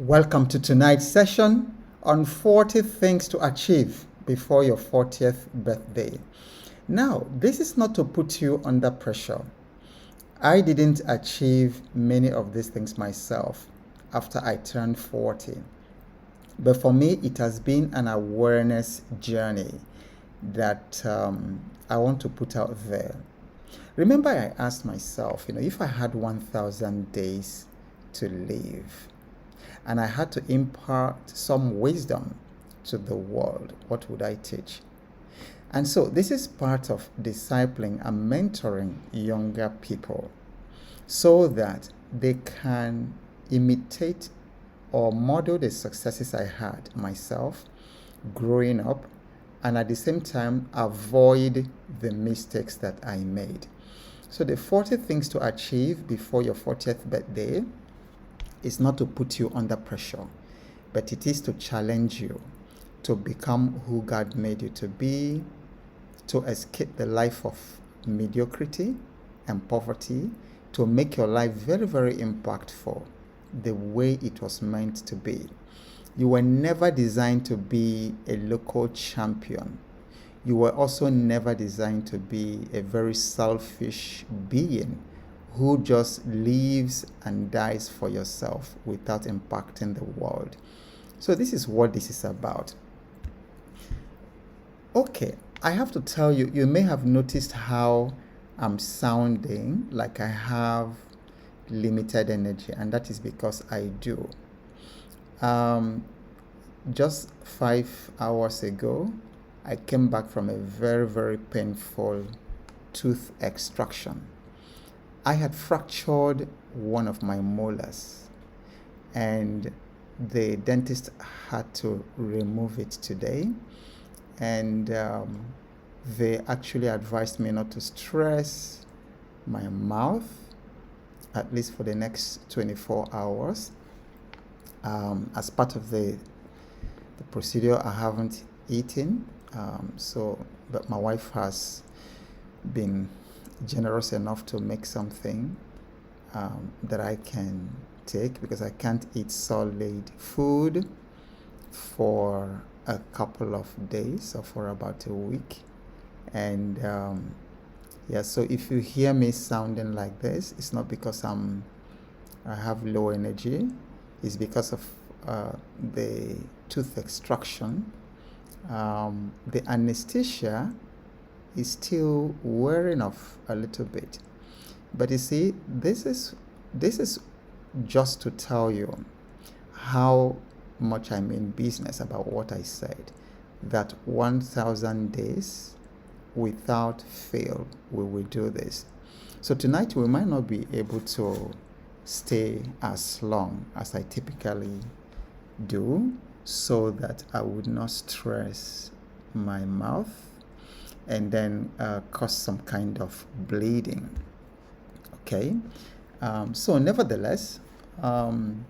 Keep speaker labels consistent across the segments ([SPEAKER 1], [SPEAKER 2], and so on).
[SPEAKER 1] Welcome to tonight's session on 40 things to achieve before your 40th birthday. Now, this is not to put you under pressure. I didn't achieve many of these things myself after I turned 40. But for me, it has been an awareness journey that I want to put out there. Remember, I asked myself, if I had 1,000 days to live, and I had to impart some wisdom to the world, what would I teach? And so this is part of discipling and mentoring younger people so that they can imitate or model the successes I had myself growing up, and at the same time avoid the mistakes that I made. So the 40 things to achieve before your 40th birthday is not to put you under pressure, but it is to challenge you to become who God made you to be, to escape the life of mediocrity and poverty, to make your life very, very impactful the way it was meant to be. You were never designed to be a local champion. You were also never designed to be a very selfish being who just lives and dies for yourself without impacting the world. So this is what this is about. Okay, I have to tell you, you may have noticed how I'm sounding like I have limited energy, and that is because I do. Just 5 hours ago, I came back from a very, very painful tooth extraction. I had fractured one of my molars, and the dentist had to remove it today. And they actually advised me not to stress my mouth, at least for the next 24 hours. As part of the procedure, I haven't eaten. But my wife has been generous enough to make something that I can take, because I can't eat solid food for a couple of days or for about a week. And so if you hear me sounding like this, it's not because I have low energy. It's because of the tooth extraction. The anesthesia is still wearing off a little bit. But you see, this is just to tell you how much I'm in business about what I said, that 1,000 days without fail we will do this. So tonight we might not be able to stay as long as I typically do, so that I would not stress my mouth and then cause some kind of bleeding. Okay, so nevertheless, an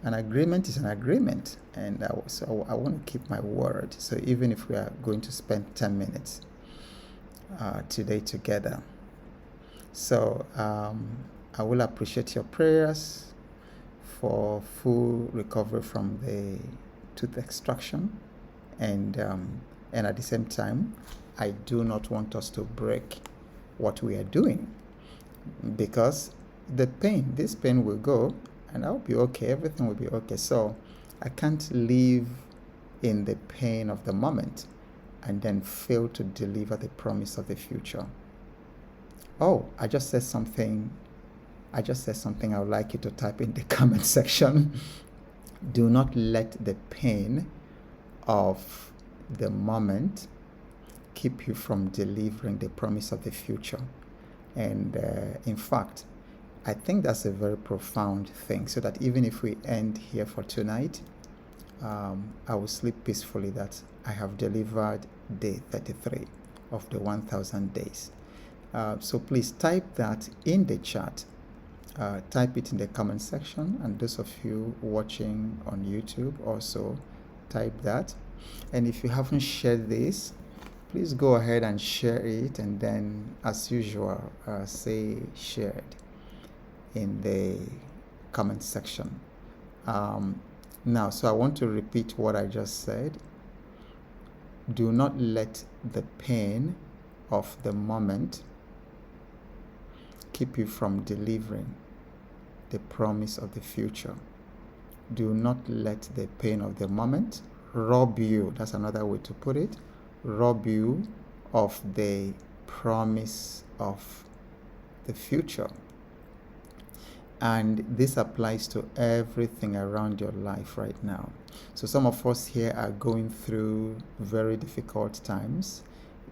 [SPEAKER 1] agreement is an agreement, and I want to keep my word. So even if we are going to spend 10 minutes today together, so I will appreciate your prayers for full recovery from the tooth extraction, and at the same time, I do not want us to break what we are doing, because this pain will go, and I'll be okay, everything will be okay. So I can't live in the pain of the moment and then fail to deliver the promise of the future. Oh, I just said something I would like you to type in the comment section. Do not let the pain of the moment keep you from delivering the promise of the future. And in fact, I think that's a very profound thing, so that even if we end here for tonight, I will sleep peacefully that I have delivered day 33 of the 1,000 days. So please type that in the chat. Type it in the comment section, and those of you watching on YouTube also type that. And if you haven't shared this, please go ahead and share it, and then as usual say shared in the comment section. Now, so I want to repeat what I just said. Do not let the pain of the moment keep you from delivering the promise of the future. Do not let the pain of the moment rob you, that's another way to put it, rob you of the promise of the future. And this applies to everything around your life right now. So some of us here are going through very difficult times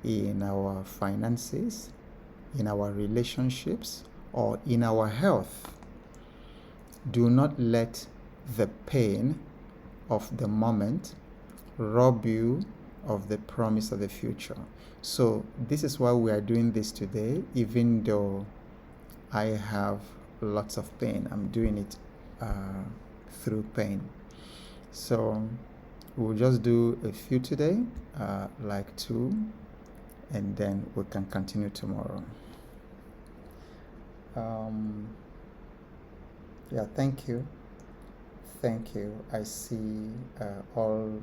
[SPEAKER 1] in our finances, in our relationships, or in our health. Do not let the pain of the moment rob you of the promise of the future. So this is why we are doing this today, even though I have lots of pain. I'm doing it through pain. So we'll just do a few today, like 2, and then we can continue tomorrow. Yeah, thank you. Thank you. I see all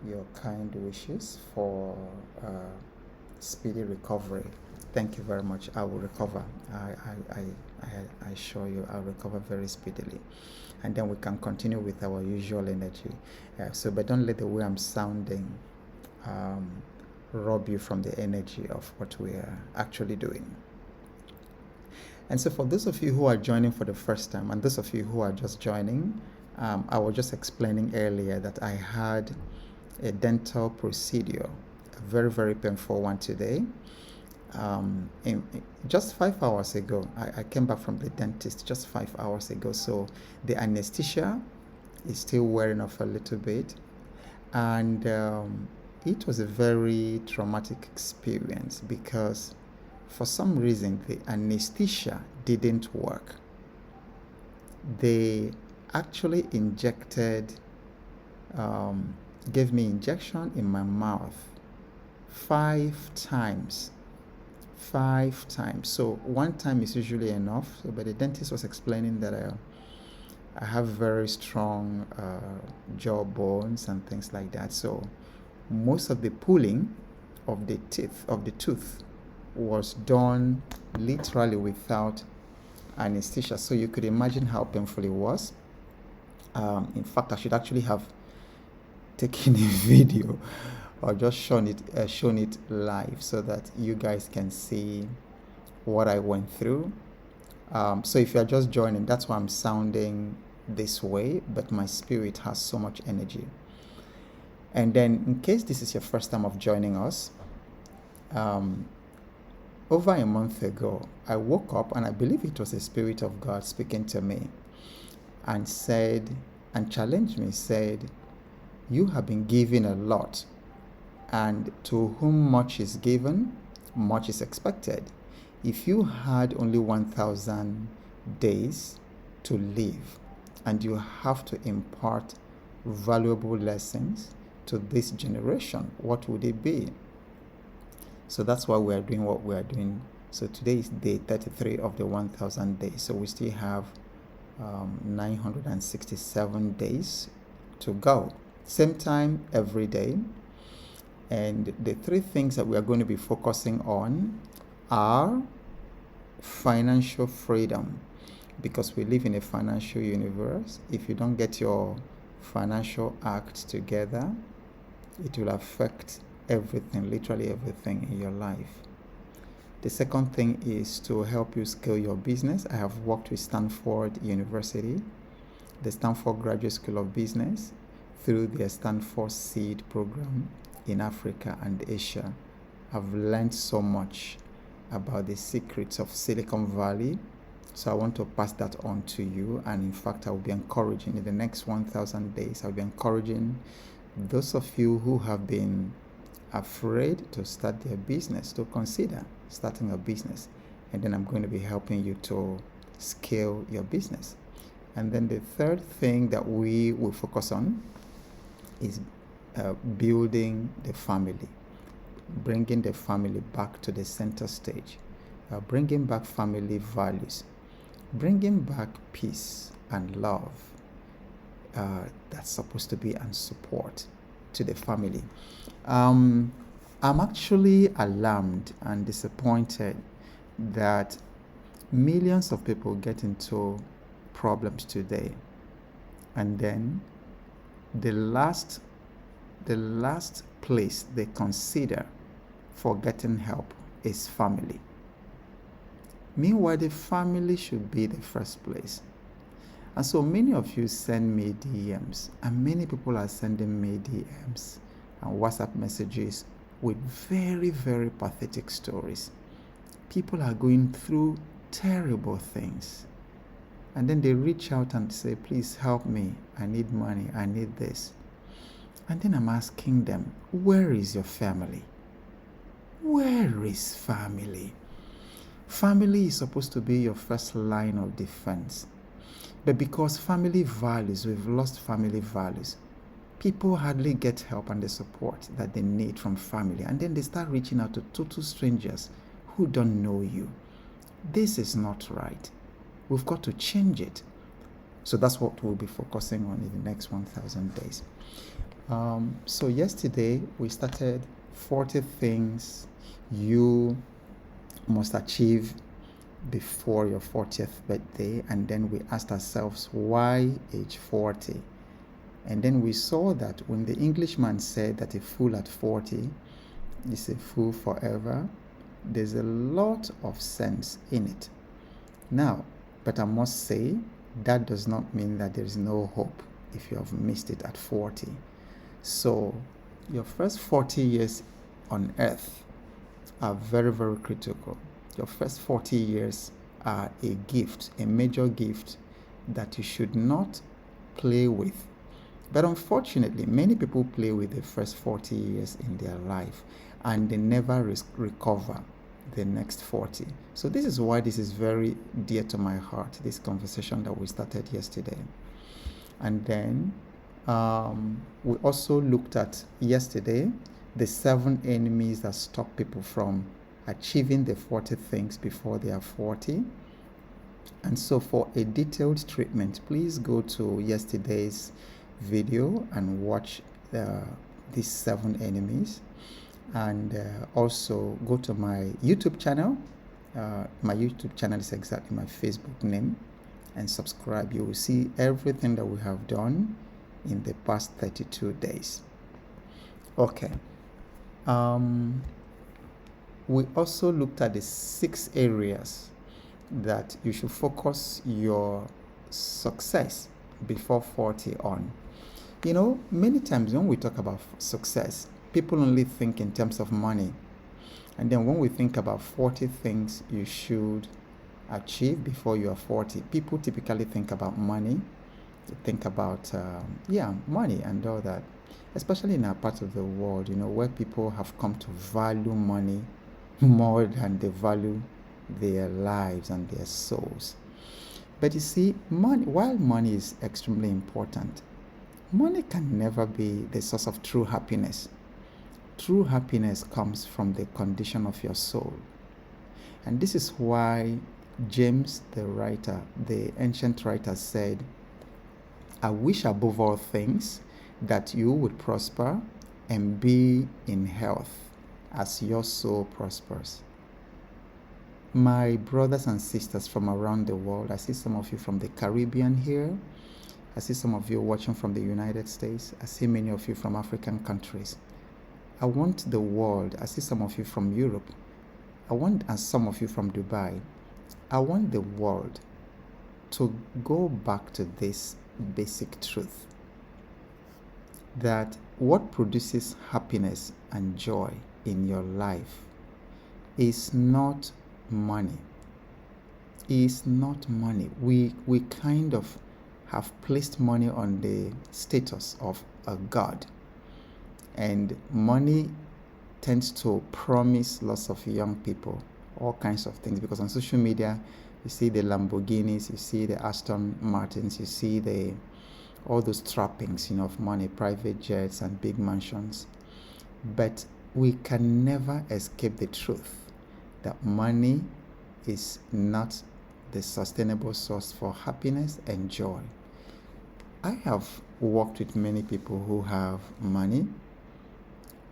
[SPEAKER 1] your kind wishes for speedy recovery. Thank you very much. I will recover. I assure you I'll recover very speedily. And then we can continue with our usual energy. But don't let the way I'm sounding rob you from the energy of what we are actually doing. And so for those of you who are joining for the first time, and those of you who are just joining, I was just explaining earlier that I had a dental procedure, a very, very painful one today. Just 5 hours ago, I came back from the dentist just 5 hours ago. So the anesthesia is still wearing off a little bit. And it was a very traumatic experience because for some reason the anesthesia didn't work. They actually gave me injection in my mouth 5 times. 5 times. So one time is usually enough. But the dentist was explaining that I have very strong jaw bones and things like that. So most of the pulling of the tooth was done literally without anesthesia. So you could imagine how painful it was. In fact, I should actually have taken a video or just shown it live so that you guys can see what I went through. So if you're just joining, that's why I'm sounding this way, but my spirit has so much energy. And then in case this is your first time of joining us, over a month ago, I woke up and I believe it was the Spirit of God speaking to me and challenged me, said, "You have been given a lot, and to whom much is given, much is expected. If you had only 1,000 days to live and you have to impart valuable lessons to this generation, what would it be?" So that's why we are doing what we are doing. So today is day 33 of the 1,000 days. So we still have 967 days to go. Same time every day. And the 3 things that we are going to be focusing on are financial freedom, because we live in a financial universe. If you don't get your financial act together, it will affect everything, literally everything in your life. The second thing is to help you scale your business. I have worked with Stanford University, the Stanford Graduate School of Business, through their Stanford Seed program in Africa and Asia. I've learned so much about the secrets of Silicon Valley. So I want to pass that on to you. And in fact, I will be encouraging in the next 1,000 days, I'll be encouraging those of you who have been afraid to start their business to consider starting a business. And then I'm going to be helping you to scale your business. And then the third thing that we will focus on is building the family, bringing the family back to the center stage, bringing back family values, bringing back peace and love. that's supposed to be and support to the family. I'm actually alarmed and disappointed that millions of people get into problems today, and then the last place they consider for getting help is family. Meanwhile, the family should be the first place. And so many of you send me DMs, and many people are sending me DMs and WhatsApp messages with very, very pathetic stories. People are going through terrible things. And then they reach out and say, please help me. I need money. I need this. And then I'm asking them, where is your family? Where is family? Family is supposed to be your first line of defense. But because family values, we've lost family values. People hardly get help and the support that they need from family. And then they start reaching out to total strangers who don't know you. This is not right. We've got to change it. So that's what we'll be focusing on in the next 1,000 days. So yesterday we started 40 things you must achieve before your 40th birthday, and then we asked ourselves, why age 40? And then we saw that when the Englishman said that a fool at 40 is a fool forever, there's a lot of sense in it. Now, but I must say, that does not mean that there is no hope if you have missed it at 40. So your first 40 years on earth are very, very critical. Your first 40 years are a gift, a major gift that you should not play with. But unfortunately, many people play with the first 40 years in their life and they never recover the next 40. So this is why this is very dear to my heart, this conversation that we started yesterday. And then we also looked at yesterday the 7 enemies that stop people from achieving the 40 things before they are 40. And so for a detailed treatment, please go to yesterday's video and watch these 7 enemies. And also go to my YouTube channel. My YouTube channel is exactly my Facebook name, and subscribe. You will see everything that we have done in the past 32 days. Okay. We also looked at the 6 areas that you should focus your success before 40 on. You know, many times when we talk about success, people only think in terms of money. And then when we think about 40 things you should achieve before you are 40, people typically think about money. They think about, money and all that. Especially in our part of the world, you know, where people have come to value money more than they value their lives and their souls. But you see, money, while money is extremely important, money can never be the source of true happiness. True happiness comes from the condition of your soul. And this is why James, the writer, the ancient writer, said, I wish above all things that you would prosper and be in health as your soul prospers. My brothers and sisters from around the world, I see some of you from the Caribbean here. I see some of you watching from the United States. I see many of you from African countries. I want the world, I see some of you from Europe. And some of you from Dubai. I want the world to go back to this basic truth, that what produces happiness and joy in your life is not money. Is not money. We kind of have placed money on the status of a god. And money tends to promise lots of young people all kinds of things, because on social media you see the Lamborghinis, you see the Aston Martins, you see all those trappings, of money, private jets and big mansions. But we can never escape the truth that money is not the sustainable source for happiness and joy. I have worked with many people who have money.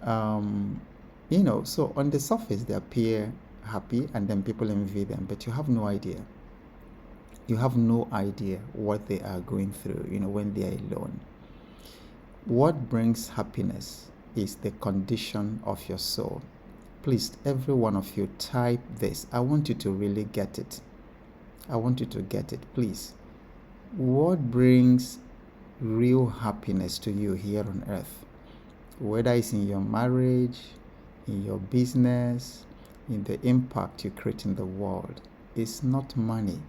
[SPEAKER 1] So on the surface they appear happy and then people envy them, but you have no idea. You have no idea what they are going through, when they are alone. What brings happiness is the condition of your soul. Please, every one of you, type this. I want you to really get it. I want you to get it, please. What brings real happiness to you here on earth? Whether it's in your marriage, in your business, in the impact you create in the world, it's not money.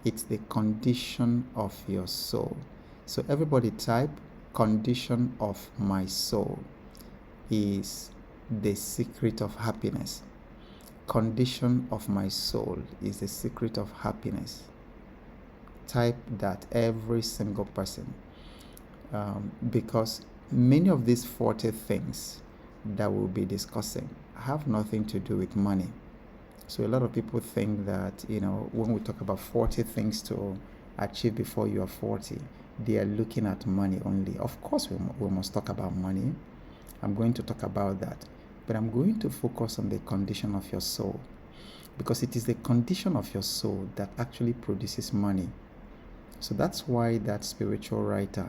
[SPEAKER 1] It's the condition of your soul. So everybody type, condition of my soul is the secret of happiness. Condition of my soul is the secret of happiness. Type that, every single person, because many of these 40 things that we'll be discussing have nothing to do with money. So a lot of people think that, when we talk about 40 things to achieve before you are 40, they are looking at money only. Of course, we must talk about money. I'm going to talk about that. But I'm going to focus on the condition of your soul, because it is the condition of your soul that actually produces money. So that's why that spiritual writer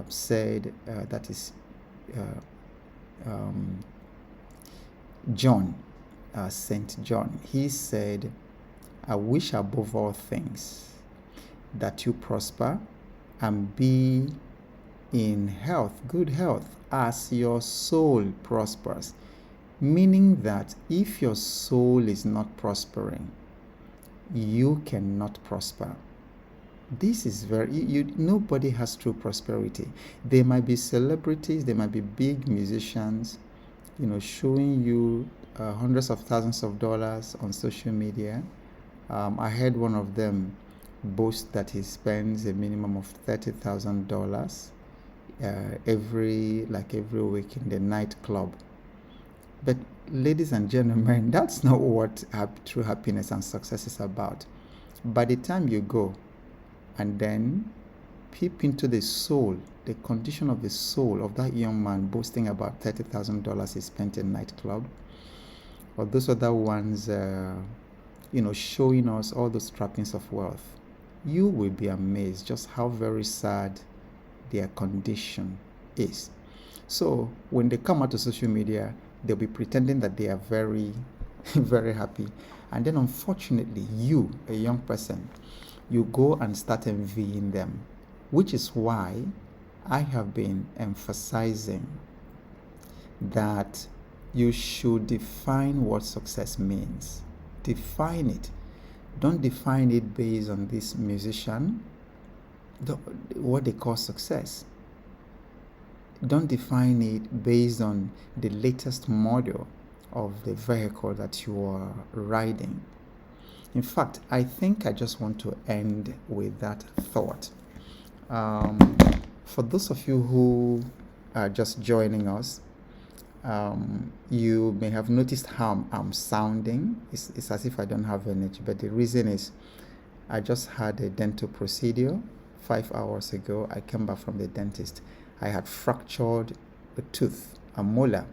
[SPEAKER 1] said, that is John, Saint John. He said, I wish above all things that you prosper and be in health, good health, as your soul prospers. Meaning that if your soul is not prospering, you cannot prosper. This is nobody has true prosperity. There might be celebrities, there might be big musicians, showing you hundreds of thousands of dollars on social media. I heard one of them boast that he spends a minimum of $30,000 every week in the nightclub. But ladies and gentlemen, that's not what true happiness and success is about. By the time you go and then peep into the soul, the condition of the soul of that young man boasting about $30,000 he spent in nightclub, or those other ones, showing us all those trappings of wealth, you will be amazed just how very sad their condition is. So when they come out to social media, they'll be pretending that they are very, very happy. And then unfortunately, you, a young person, you go and start envying them, which is why I have been emphasizing that you should define what success means. Define it. Don't define it based on this musician, what they call success. Don't define it based on the latest model of the vehicle that you are riding. In fact, I think I just want to end with that thought. For those of you who are just joining us, you may have noticed how I'm sounding. It's as if I don't have energy, but the reason is I just had a dental procedure 5 hours ago. I came back from the dentist. I had fractured a tooth, a molar,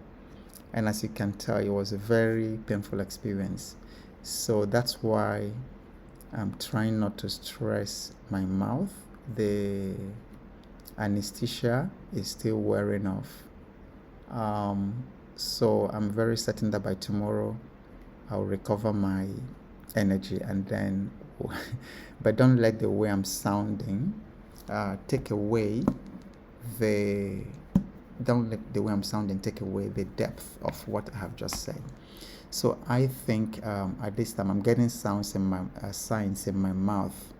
[SPEAKER 1] and as you can tell, it was a very painful experience. So that's why I'm trying not to stress my mouth. The anesthesia is still wearing off. So I'm very certain that by tomorrow I'll recover my energy, and then but don't let the way I'm sounding take away the depth of what I have just said. So I think at this time I'm getting signs in my mouth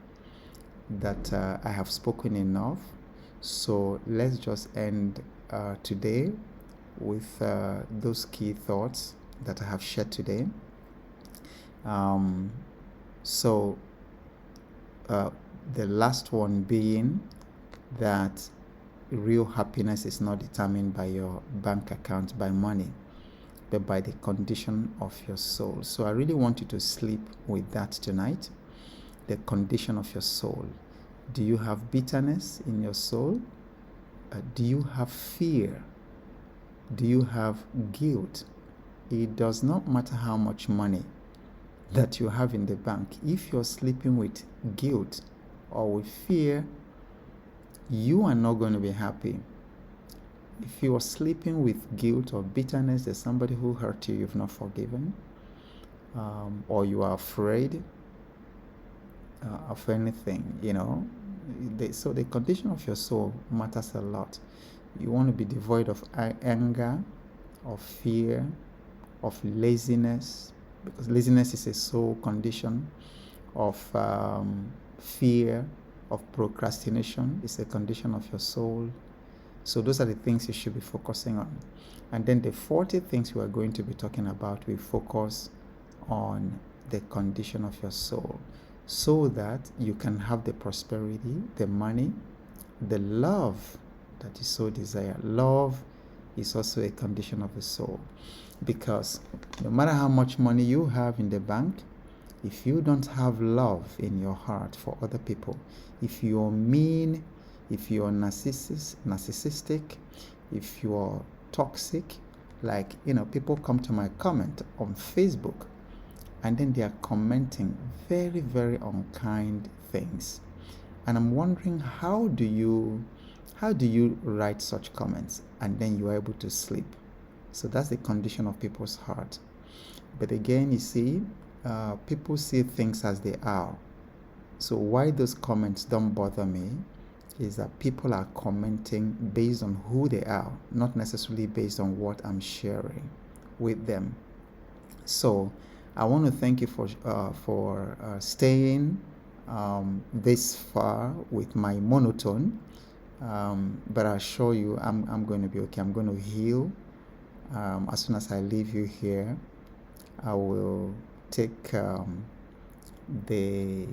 [SPEAKER 1] that I have spoken enough. So let's just end today with those key thoughts that I have shared today. So the last one being that real happiness is not determined by your bank account, by money, but by the condition of your soul. So I really want you to sleep with that tonight, the condition of your soul. Do you have bitterness in your soul? Do you have fear? Do you have guilt? It does not matter how much money that you have in the bank. If you're sleeping with guilt or with fear, you are not going to be happy. If you are sleeping with guilt or bitterness, there's somebody who hurt you, you've not forgiven, or you are afraid of anything, so the condition of your soul matters a lot. You want to be devoid of anger, of fear, of laziness, because laziness is a soul condition, of fear, of procrastination is a condition of your soul. So those are the things you should be focusing on. And then the 40 things we are going to be talking about, we focus on the condition of your soul, so that you can have the prosperity, the money, the love that you so desire. Love is also a condition of the soul, because no matter how much money you have in the bank, if you don't have love in your heart for other people, if you're mean, if you're narcissistic, if you're toxic, like, people come to my comment on Facebook and then they are commenting very, very unkind things. And I'm wondering, how do you write such comments and then you are able to sleep? So that's the condition of people's heart. But again, you see, people see things as they are. So why those comments don't bother me is that people are commenting based on who they are, not necessarily based on what I'm sharing with them. So I want to thank you for staying this far with my monotone. But I assure you, I'm going to be okay. I'm going to heal. As soon as I leave you here, I will take the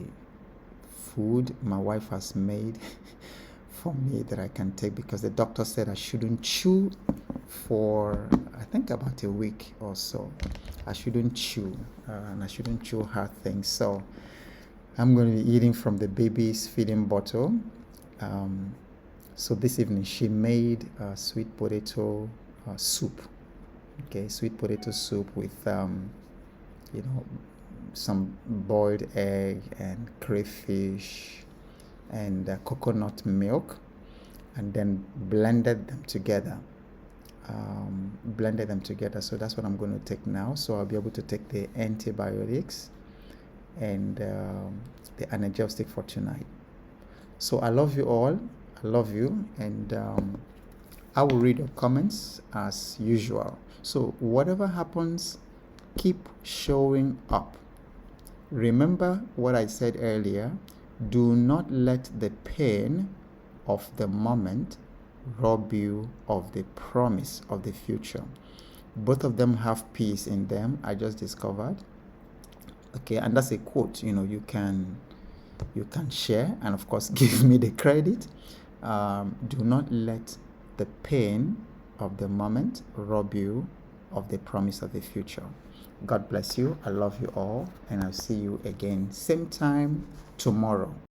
[SPEAKER 1] food my wife has made for me that I can take, because the doctor said I shouldn't chew for, I think, about a week or so. I shouldn't chew, and I shouldn't chew hard things. So I'm going to be eating from the baby's feeding bottle. So this evening she made sweet potato soup. Okay, sweet potato soup with some boiled egg and crayfish and coconut milk, and then blended them together. So that's what I'm going to take now. So I'll be able to take the antibiotics and the analgesic for tonight. So I love you all. I love you, and I will read your comments as usual. So whatever happens, keep showing up. Remember what I said earlier. Do not let the pain of the moment rob you of the promise of the future. Both of them have peace in them, I just discovered. Okay, and that's a quote. You can share and of course give me the credit. Do not let the pain of the moment rob you of the promise of the future. God bless you. I love you all, and I'll see you again same time tomorrow.